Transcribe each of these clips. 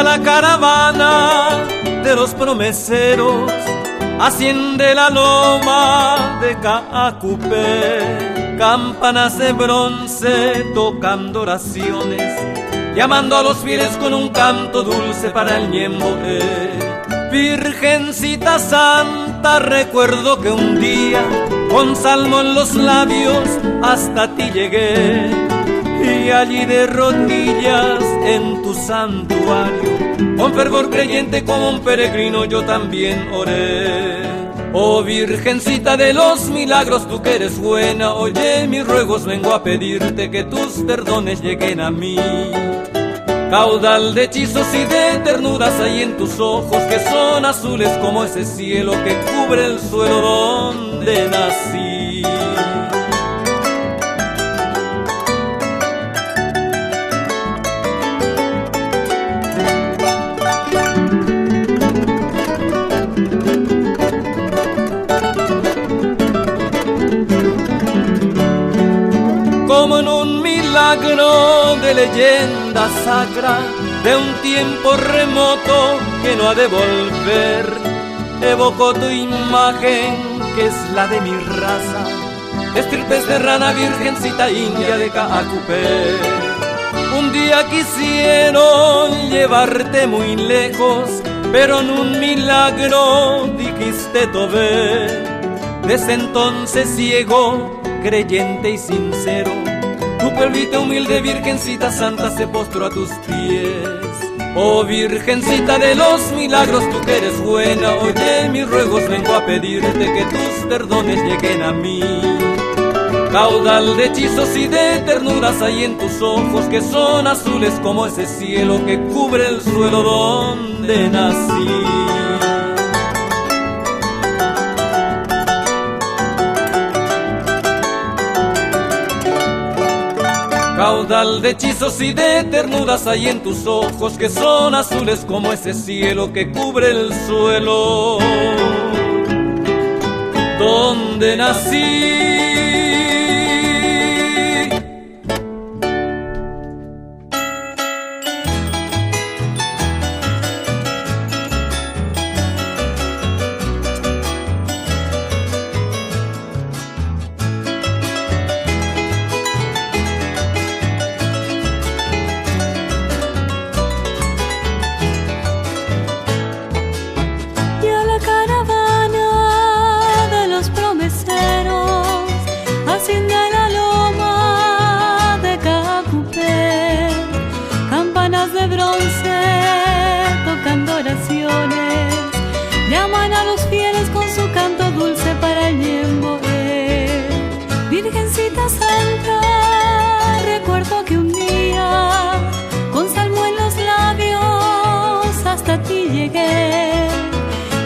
la caravana de los promeseros asciende la loma de Caacupé, campanas de bronce tocando oraciones, llamando a los fieles con un canto dulce para el Ñemboé. Virgencita Santa, recuerdo que un día con salmo en los labios hasta ti llegué, y allí de rodillas en tu santuario, con fervor creyente como un peregrino yo también oré. Oh Virgencita de los milagros, tú que eres buena, oye mis ruegos, vengo a pedirte que tus perdones lleguen a mí. Caudal de hechizos y de ternuras hay en tus ojos, que son azules como ese cielo que cubre el suelo donde nací. Como en un milagro de leyenda sacra, de un tiempo remoto que no ha de volver, evoco tu imagen que es la de mi raza, estirpes de rana, virgencita india de Caacupé. Un día quisieron llevarte muy lejos, pero en un milagro dijiste tobé. Desde entonces ciego, creyente y sincero, tu pueblito humilde, Virgencita Santa, se postró a tus pies. Oh Virgencita de los milagros, tú que eres buena, oye mis ruegos, vengo a pedirte que tus perdones lleguen a mí. Caudal de hechizos y de ternuras hay en tus ojos, que son azules como ese cielo que cubre el suelo donde nací. Caudal de hechizos y de ternuras hay en tus ojos, que son azules como ese cielo que cubre el suelo donde nací. Llaman a los fieles con su canto dulce para el Ñemboé. Virgencita Santa, recuerdo que un día con salmo en los labios hasta ti llegué,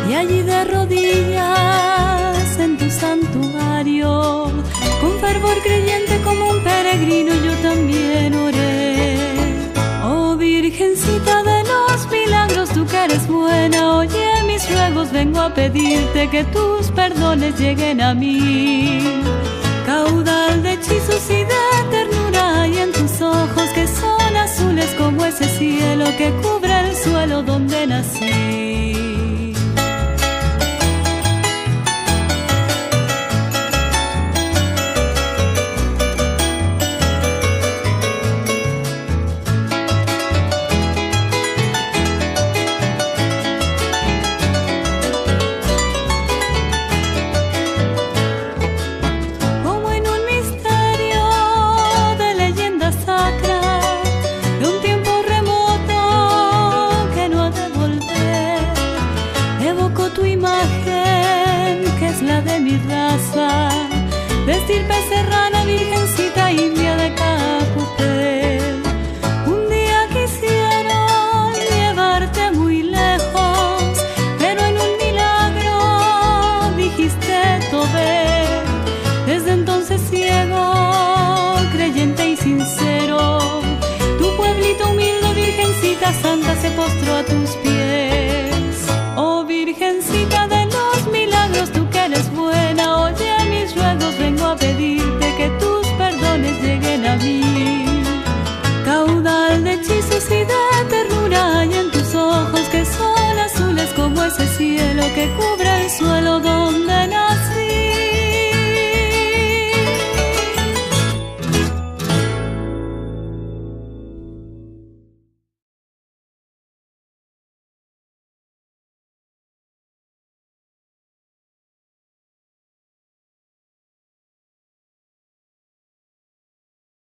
y allí de rodillas en tu santuario, con fervor creyente como un peregrino yo también oré. Oh Virgencita de los milagros, tú que eres buena, oye mis ruegos, vengo a pedirte que tus perdones lleguen a mí. Caudal de hechizos y de ternura hay en tus ojos, que son azules como ese cielo que cubre el suelo donde nací. De un tiempo remoto ese cielo que